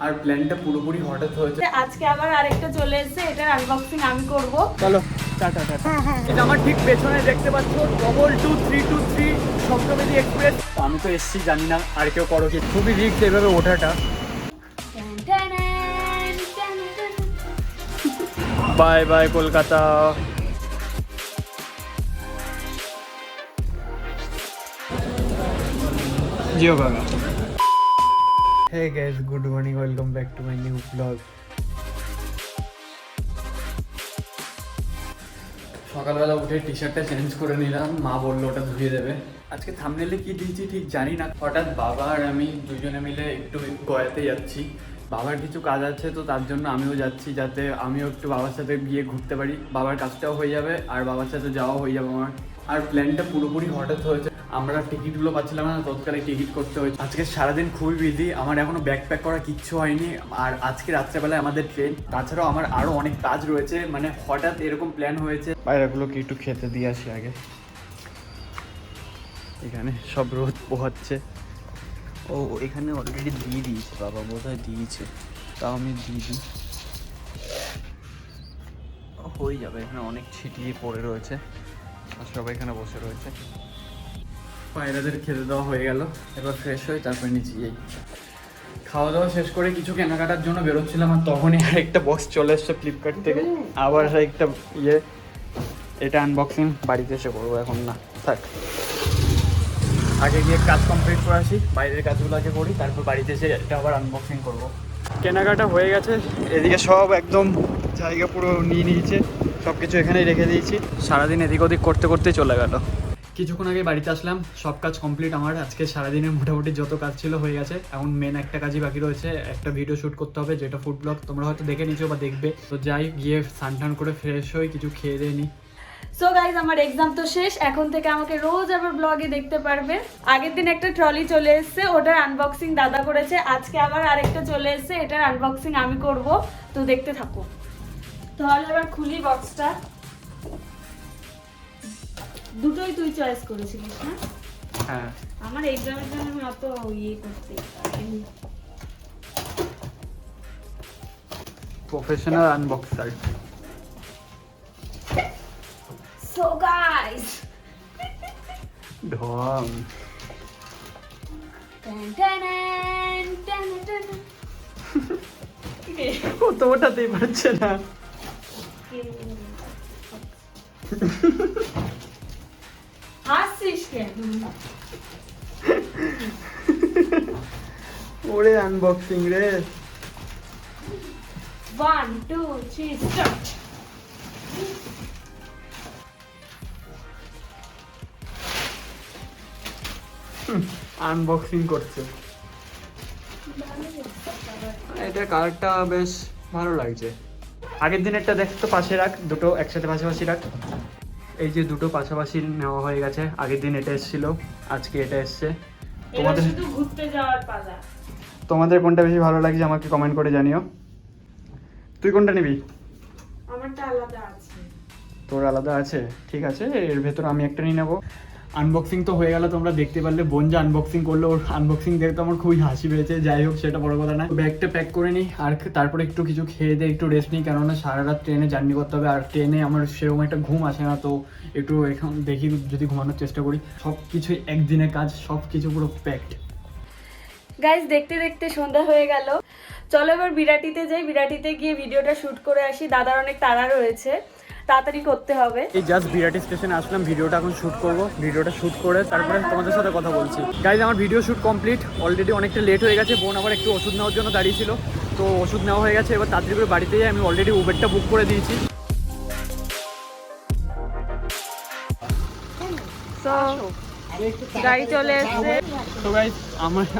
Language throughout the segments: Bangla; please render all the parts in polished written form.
আর প্ল্যানটা পুরোপুরি হঠাৎ হয়েছে। আজকে আবার আরেকটা চলে এসেছে, এটার আনবক্সিং আমি করব। চলো টাটা টাটা। এটা আমার ঠিক পেছনে দেখতে পাচ্ছ 22323 সপ্তমেদি এক্সপ্রেস। আমি তো এসছি, জানি না আর কেউ করো কি। খুবই রিস্ক এভাবে ওঠাটা। Bye bye Kolkata. জিও বাবা। Hey guys, good morning, welcome back to my new vlog. সকালবেলা উঠে টি শার্টটা চেঞ্জ করে নিলাম, মা বললো ওটা ধুয়ে দেবে। আজকে থাম্বনেলে কি দিয়েছি ঠিক জানি না, হঠাৎ বাবা আর আমি দুজনে মিলে একটু গয়াতে যাচ্ছি। বাবার কিছু কাজ আছে, তো তার জন্য আমিও যাচ্ছি, যাতে আমিও একটু বাবার সাথে গিয়ে ঘুরতে পারি। বাবার কাজটাও হয়ে যাবে আর বাবার সাথে যাওয়া হয়ে যাবে আমার। আর প্ল্যানটা পুরোপুরি হঠাৎ হয়েছে, আমরা টিকিটগুলো পাচ্ছিলাম না, তৎকালে টিকিট করতে হয়েছে। আজকে সারাদিন খুবই বিজি, আমার এখনো ব্যাগ প্যাক করা কিচ্ছু হয়নি। আর আজকে রাত্রেবেলায় আমাদের ট্রেন, তাছাড়াও আমার আরও অনেক কাজ রয়েছে। মানে হঠাৎ এরকম প্ল্যান হয়েছে। বাইরেগুলোকে একটু খেতে দিয়ে আসি আগে। এখানে সব রোদ পোহাচ্ছে। ও এখানে অলরেডি দিয়ে দিয়েছে, বাবা বোধহয় দিয়েছে, তাও আমি দিয়ে দিই, হয়ে যাবে। এখানে অনেক ছিটিয়ে পড়ে রয়েছে আর সবাই এখানে বসে রয়েছে। পায়রাদের খেতে দেওয়া হয়ে গেল, এবার ফ্রেশ হয়ে তারপরে নিচে যাই। খাওয়া দাওয়া শেষ করে কিছু কেনাকাটার জন্য বেরোচ্ছিলাম, আর তখনই আরেকটা বক্স চলে এসছে ফ্লিপকার্ট থেকে। আবার একটা এটা আনবক্সিং বাড়িতে এসে করবো, এখন না থাক, আগে গিয়ে কাজ কমপ্লিট করে আসি। বাইরের কাজগুলো আগে করি, তারপর বাড়িতে এসে এটা আবার আনবক্সিং করবো। কেনাকাটা হয়ে গেছে, এদিকে সব একদম জায়গা পুরো নিয়ে নিয়েছে, সব কিছু এখানেই রেখে দিয়েছি। সারাদিন এদিক ওদিক করতে করতে চলে গেল। কিছুক্ষণ আগে বাড়িতে আসলাম, সব কাজ কমপ্লিট আমার। আজকে সারাদিনের মোটামুটি যত কাজ ছিল হয়ে গেছে। এখন মেন একটা কাজই বাকি রয়েছে, একটা ভিডিও শ্যুট করতে হবে, যেটা ফুড ব্লগ। তোমরা হয়তো দেখে নিচ্ছো বা দেখবে, তো যাই গিয়ে স্নান টান করে ফ্রেশ হই, কিছু খেয়ে দিয়ে নিই। সো গাইজ, আমার এক্সাম তো শেষ, এখন থেকে আমাকে রোজ আবার ব্লগে দেখতে পারবে। আগের দিন একটা ট্রলি চলে এসেছে, ওটার আনবক্সিং দাদা করেছে। আজকে আবার আরেকটা চলে এসেছে, এটার আনবক্সিং আমি করব, তো দেখতে থাকো। তাহলে এবার খুলি বক্সটা। দুটোই তুই চয়েস করেছিলিস না? হ্যাঁ, আমার এক্সামের জন্য আমি অত করতে পারিনি। প্রফেশনাল আনবক্সার। সো গাইস, ঢং তো ওটাতেই পারছে না। হাসিস কেন? ওরে আনবক্সিং রে। 1 2 3 স্টার্ট। আনবক্সিং করছে। এটা কালারটা বেশ ভালো লাগছে। আগের দিন একটা দেখ তো, পাশে রাখ, দুটো একসাথে পাশাপাশি রাখ। এই যে দুটো পাশাপাশি নেওয়া হয়ে গেছে। আগের দিন এটা এসেছিল, আজকে এটা এসছে। তোমাদের শুধু ঘুরতে যাওয়ার পালা। তোমাদের কোনটা বেশি ভালো লাগছে আমাকে কমেন্ট করে জানিও। তুই কোনটা নিবি? আমারটা আলাদা আছে। তোর আলাদা আছে, ঠিক আছে, এর ভেতর আমি একটা নিয়ে নেবো। আনবক্সিং তো হয়ে গেল, তোমরা দেখতে পারলে। বোন যে আনবক্সিং করলো, ওর আনবক্সিং দেখতে আমার খুবই হাসি পেয়েছে। যাই হোক, সেটা বড় কথা না। ব্যাগটা প্যাক করে নিই, আর তারপরে একটু কিছু খেয়ে দিয়ে একটু রেস্ট নিই, কেননা সারা রাত ট্রেনে জার্নি করতে হবে। আর ট্রেনে আমার সেরকম একটা ঘুম আসে না, তো একটু এখন দেখি যদি ঘুমানোর চেষ্টা করি। সব কিছুই একদিনের কাজ, সব কিছু পুরো প্যাকড। গাইজ, দেখতে দেখতে সন্ধ্যা হয়ে গেল, চলো এবার বিরাটিতে যাই। বিরাটিতে গিয়ে ভিডিওটা শুট করে আসি। দাদার অনেক তাড়া রয়েছে, তাড়াতাড়ি করতে হবে। এই জাস্ট বিরাটি স্টেশনে আসলাম, ভিডিওটা এখন শ্যুট করব। ভিডিওটা শ্যুট করে তারপরে তোমাদের সাথে কথা বলছি। গাইজ, আমার ভিডিও শ্যুট কমপ্লিট। অলরেডি অনেকটা লেট হয়ে গেছে। বোন আবার একটু ওষুধ নেওয়ার জন্য দাঁড়িয়েছিল, তো ওষুধ নেওয়া হয়ে গেছে। এবার তাড়াতাড়ি করে বাড়িতে যাই। আমি অলরেডি উবেরটা বুক করে দিয়েছি। গাড়ি চলে এসেছে। তো গাইজ,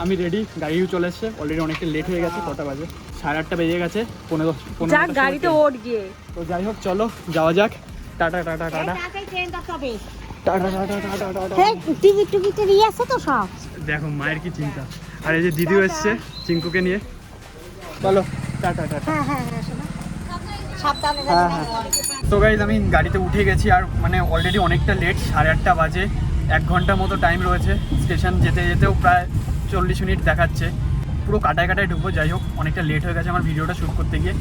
আমি রেডি, গাড়িও চলে এসছে। অলরেডি অনেকটা লেট হয়ে গেছে। কটা বাজে? 8:30 বেজে গেছে। 15 গাড়িতে ওঠ গিয়ে। তো যাই হোক, চলো যাওয়া যাক। Tata tata tata tata tata tata tata. Ticket নিয়ে আসো তো সব। দেখো মায়ের কি চিন্তা। আর এই যে দিদিও এসছে চিঙ্কুকে নিয়ে। চলো টাটা টাটা। হ্যাঁ সাবধানে হ্যাঁ হ্যাঁ। তো গাইজ, আমি গাড়িতে উঠে গেছি। আর মানে অলরেডি অনেকটা লেট, 8:30 বাজে। 1 ঘন্টার মতো টাইম রয়েছে। স্টেশন যেতে যেতেও প্রায় 40 মিনিট দেখাচ্ছে। পুরো কাটায় কাটায় ঢুকবো। যাই হোক, অনেকটা লেট হয়ে গেছে আমার ভিডিওটা শ্যুট করতে গিয়ে,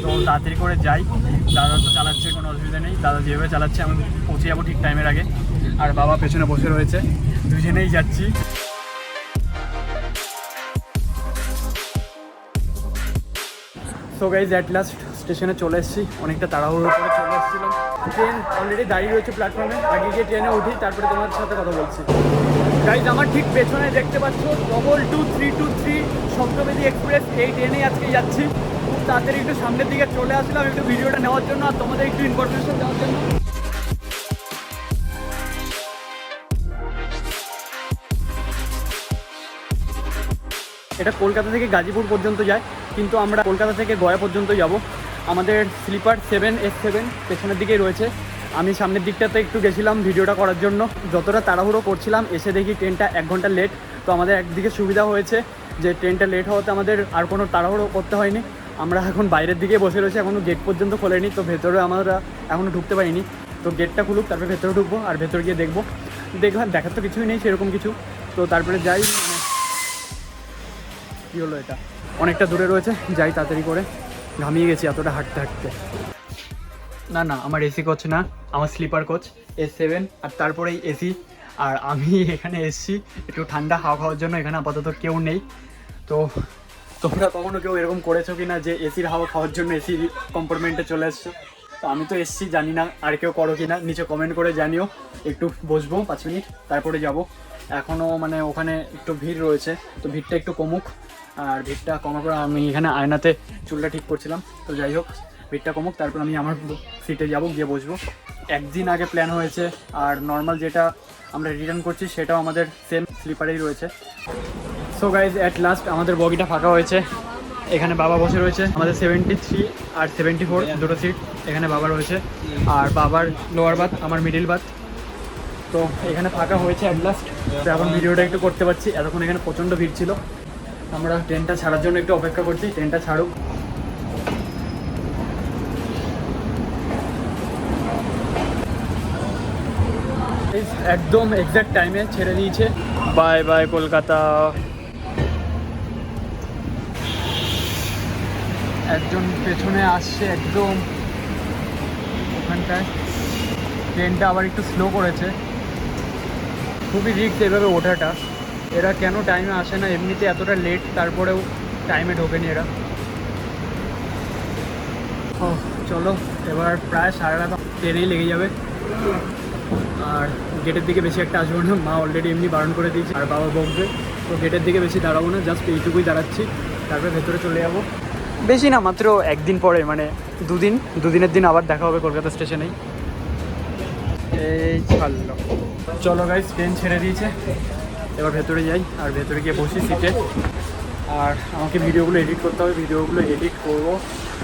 তো তাড়াতাড়ি করে যাই। দাদা তো চালাচ্ছে, কোনো অসুবিধা নেই, দাদা যেভাবে চালাচ্ছে আমি পৌঁছে যাবো ঠিক টাইমের আগে। আর বাবা পেছনে বসে রয়েছে, দুজনেই যাচ্ছি। সো গাইজ অ্যাট লাস্ট স্টেশনে চলে এসেছি, অনেকটা তাড়াহুড়ো করে চলে এসেছিলাম। ট্রেন অলরেডি দাঁড়িয়ে রয়েছে প্ল্যাটফর্মে, আগে গিয়ে ট্রেনে উঠি, তারপরে তোমাদের সাথে কথা বলছি। গাইজ আমার ঠিক পেছনে দেখতে পাচ্ছ 22323 সপ্তবেদী এক্সপ্রেস, এই ট্রেনেই আজকে যাচ্ছি। খুব তাড়াতাড়ি একটু সামনের দিকে চলে আসলাম একটু ভিডিওটা নেওয়ার জন্য আর তোমাদের একটু ইনফরমেশন দেওয়ার জন্য। এটা কলকাতা থেকে গাজীপুর পর্যন্ত যায়, কিন্তু আমরা কলকাতা থেকে গয়া পর্যন্ত যাব। আমাদের স্লিপার 7S7 পেছনের দিকেই রয়েছে। আমি সামনের দিকটাতে একটু গেছিলাম ভিডিওটা করার জন্য, যতটা তাড়াহুড়ো করছিলাম এসে দেখি ট্রেনটা 1 ঘন্টা লেট। তো আমাদের একদিকে সুবিধা হয়েছে যে ট্রেনটা লেট হওয়াতে আমাদের আর কোনো তাড়াহুড়ো করতে হয়নি। আমরা এখন বাইরের দিকে বসে রয়েছি, এখনও গেট পর্যন্ত খোলেনি, তো ভেতরে আমরা এখনও ঢুকতে পারিনি। তো গেটটা খুলুক, তারপরে ভেতরে ঢুকবো, আর ভেতরে গিয়ে দেখবো। দেখার তো কিছুই নেই সেরকম কিছু, তো তারপরে যাই। কী হলো, এটা অনেকটা দূরে রয়েছে, যাই তাড়াতাড়ি করে, ঘামিয়ে গেছি এতটা হাঁটতে হাঁটতে। না আমার এসি কোচ না, আমার স্লিপার কোচ S7, আর তারপরেই এসি। আর আমি এখানে এসছি একটু ঠান্ডা হাওয়া খাওয়ার জন্য, এখানে আপাতত কেউ নেই। তো তোমরা কখনো কেউ এরকম করেছো কি না যে এসির হাওয়া খাওয়ার জন্য এসির কম্পার্টমেন্টে চলে এসছো? তো আমি তো এসছি, জানি না আর কেউ করো কি না, নিচে কমেন্ট করে জানিও। একটু বসবো 5 মিনিট, তারপরে যাব। এখনও মানে ওখানে একটু ভিড় রয়েছে, তো ভিড়টা একটু কমুক। আর ভিড়টা কমার পর আমি এখানে আয়নাতে চুলটা ঠিক করছিলাম, তো যাই হোক ভিড়টা কমুক, তারপর আমি আমার সিটে যাব, গিয়ে বসবো। একদিন আগে প্ল্যান হয়েছে, আর নর্মাল যেটা আমরা রিটার্ন করছি সেটাও আমাদের সেম স্লিপারেই রয়েছে। সো গাইজ অ্যাট লাস্ট আমাদের বগিটা ফাঁকা হয়েছে। এখানে বাবা বসে রয়েছে, আমাদের 73 আর 74 দুটো সিট এখানে বাবা রয়েছে, আর বাবার লোয়ার বাথ, আমার মিডিল বাথ। তো এখানে ফাঁকা হয়েছে অ্যাট লাস্ট। তো এখন ভিডিওটা একটু করতে পারছি, এতক্ষণ এখানে প্রচণ্ড ভিড় ছিল। আমরা ট্রেনটা ছাড়ার জন্য একটু অপেক্ষা করছি, ট্রেনটা ছাড়ুক। একদম এক্স্যাক্ট টাইমে ছেড়ে দিয়েছে। Bye bye Kolkata. একজন পেছনে আসছে একদম ওখানটায়, ট্রেনটা আবার একটু স্লো করেছে। খুবই রিস্ক এভাবে ওঠাটা। এরা কেন টাইমে আসে না, এমনিতে এতটা লেট, তারপরেও টাইমে ঢোকেনি এরা। ও চলো, এবার প্রায় 8:30 ট্রেনেই লেগে যাবে। আর গেটের দিকে বেশি একটা আসবো না, মা অলরেডি এমনি বারণ করে দিয়েছে, আর বাবা বকবে। তো গেটের দিকে বেশি দাঁড়াবো না, জাস্ট এইটুকুই দাঁড়াচ্ছি, তারপরে ভেতরে চলে যাবো। বেশি না, মাত্র একদিন পরে, মানে দুদিনের দিন আবার দেখা হবে কলকাতা স্টেশনেই। এই ছাড়লো। চলো গাইস, ট্রেন ছেড়ে দিয়েছে, এবার ভেতরে যাই, আর ভেতরে গিয়ে বসি সিটে। আর আমাকে ভিডিওগুলো এডিট করতে হবে, ভিডিওগুলো এডিট করবো।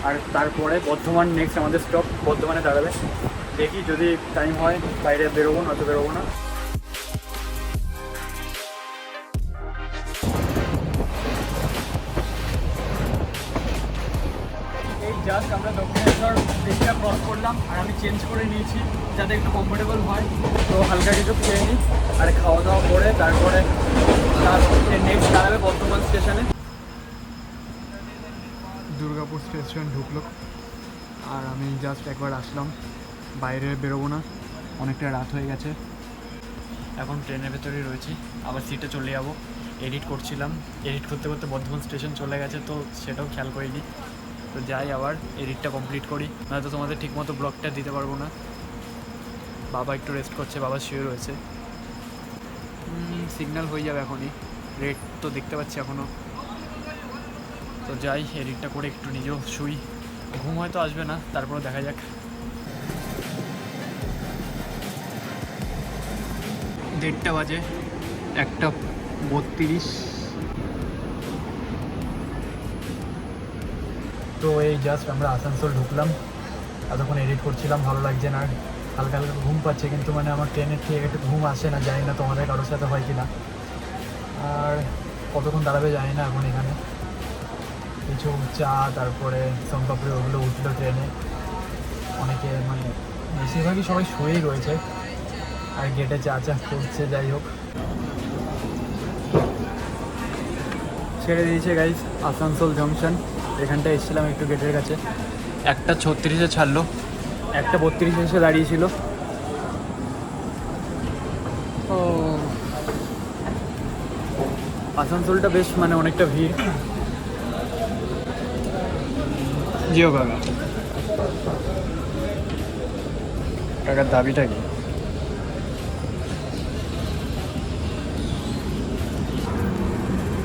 আর তারপরে বর্ধমান নেক্সট আমাদের স্টপ, বর্ধমানে দাঁড়াবে। দেখি যদি টাইম হয় বাইরে বেরোবো, নয়তো বেরোবো না। এই জাস্ট আমরা দক্ষিণেশ্বর ব্রিজটা ক্রস করলাম, আর আমি চেঞ্জ করে নিয়েছি যাতে একটু কমফোর্টেবল হয়। তো হালকা কিছু খেয়ে নিই, আর খাওয়া দাওয়া করে তারপরে নেক্সট দাঁড়াবে বর্ধমান স্টেশনে। দুর্গাপুর স্টেশন ঢুকলো, আর আমি জাস্ট একবার আসলাম, বাইরে বেরোবো না, অনেকটা রাত হয়ে গেছে। এখন ট্রেনের ভেতরেই রয়েছি, আবার সিটে চলে যাবো। এডিট করছিলাম, এডিট করতে করতে বর্ধমান স্টেশন চলে গেছে, তো সেটাও খেয়াল করিনি। তো যাই, আবার এডিটটা কমপ্লিট করি, নয়তো তোমাদের ঠিকমতো ব্লগটা দিতে পারবো না। বাবা একটু রেস্ট করছে, বাবা শুয়ে রয়েছে। সিগন্যাল হয়ে যাবে এখনই, রেড তো দেখতে পাচ্ছি এখনও। তো যাই, এডিটটা করে একটু নিজেও শুই। ঘুম হয়তো আসবে না, তারপরে দেখা যাক। 1:30 বাজে, 1:32। তো এই জাস্ট আমরা আসানসোল ঢুকলাম। এতক্ষণ এডিট করছিলাম, ভালো লাগছে না, হালকা হালকা ঘুম পাচ্ছে, কিন্তু মানে আমার ট্রেনের ঠিক একটু ঘুম আসে না, জানি না তোমাদের কারোর সাথে হয় কি না। আর কতক্ষণ দাঁড়াবে জানি না এখন এখানে। কিছু চা, তারপরে সোনপাপড়ি, ওগুলো উঠলো ট্রেনে। অনেকে মানে বেশিরভাগই সবাই শুয়েই রয়েছে, আর গেটে চা করছে। যাই হোক, ছেড়ে দিয়েছে গাইস আসানসোল জংশন। এখানটা এসেছিলাম একটু গেটের কাছে। 1:36 ছাড়লো, 1:32 এসে দাঁড়িয়েছিল। ও আসানসোলটা বেশ মানে অনেকটা ভিড়। জিও কাকা, কাকার দাবিটা কি?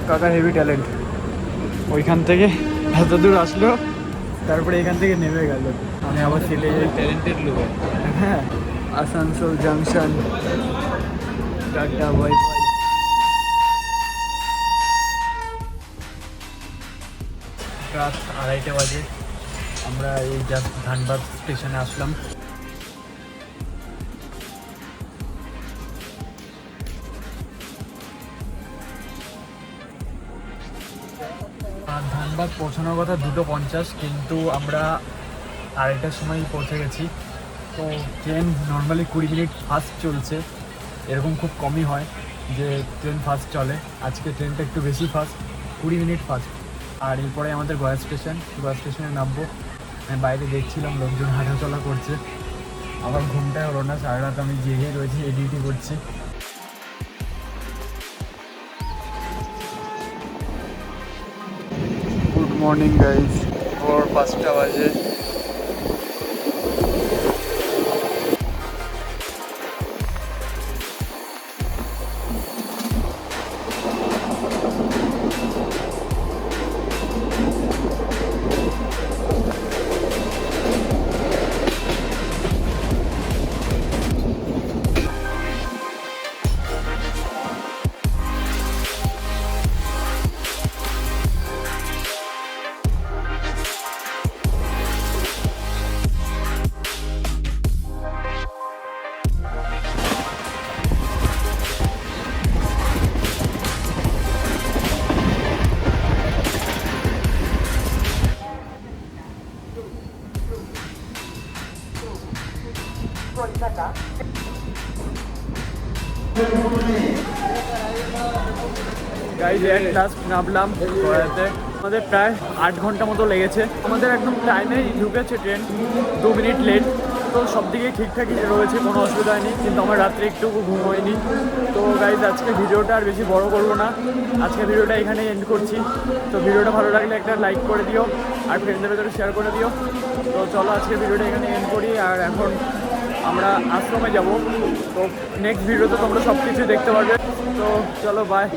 কাকার হেভি ট্যালেন্ট। ওইখান থেকে এত দূর আসলো, তারপরে এখান থেকে নেমে গেল। আমি আবার সিলে যাই, ট্যালেন্টেড লোক। হ্যাঁ, Asansol junction, tata bye bye. রাত 2:30 বাজে, আমরা এই জাস্ট ধানবাদ স্টেশনে আসলাম। ধানবাদ পৌঁছানোর কথা 2:50, কিন্তু আমরা 2:30টার সময় পৌঁছে গেছি। তো ট্রেন নর্মালি 20 মিনিট ফাস্ট চলছে, এরকম খুব কমই হয় যে ট্রেন ফাস্ট চলে। আজকে ট্রেনটা একটু বেশি ফাস্ট, 20 মিনিট ফাস্ট। আর এরপরে আমাদের গয়া স্টেশনে নামবো। আমি বাইরে দেখছিলাম লোকজন হাঁটাচলা করছে। আমার ঘুমটাই হলো না, সারা রাত আমি জেগে রয়েছি, এডিটি করছি। গুড মর্নিং গাইজ, ভোর 5টা বাজে। kolkata। গাইজ এট লাস্ট নামলাম গয়াতে। আমাদের প্রায় 8 ঘন্টা মতো লেগেছে। আমাদের একদম টাইমেই ঢুকেছে ট্রেন, 2 মিনিট লেট। তো সব দিকে ঠিকঠাকই রয়েছে, কোনো অসুবিধা নেই। কিন্তু আমার রাত্রে একটু ঘুম হয়নি। তো গাইজ আজকে ভিডিওটা আর বেশি বড় করবো না, আজকে ভিডিওটা এখানেই এন্ড করছি। তো ভিডিওটা ভালো লাগলে একটা লাইক করে দিও, আর ফ্রেন্ডদের ভেতরে শেয়ার করে দিও। তো চলো আজকে ভিডিওটা এখানে এন্ড করি। আর এখন আমরা আশ্রমে যাব। তো নেক্সট ভিডিওতে তোমরা সব কিছু দেখতে পারবে। তো চলো, বাই।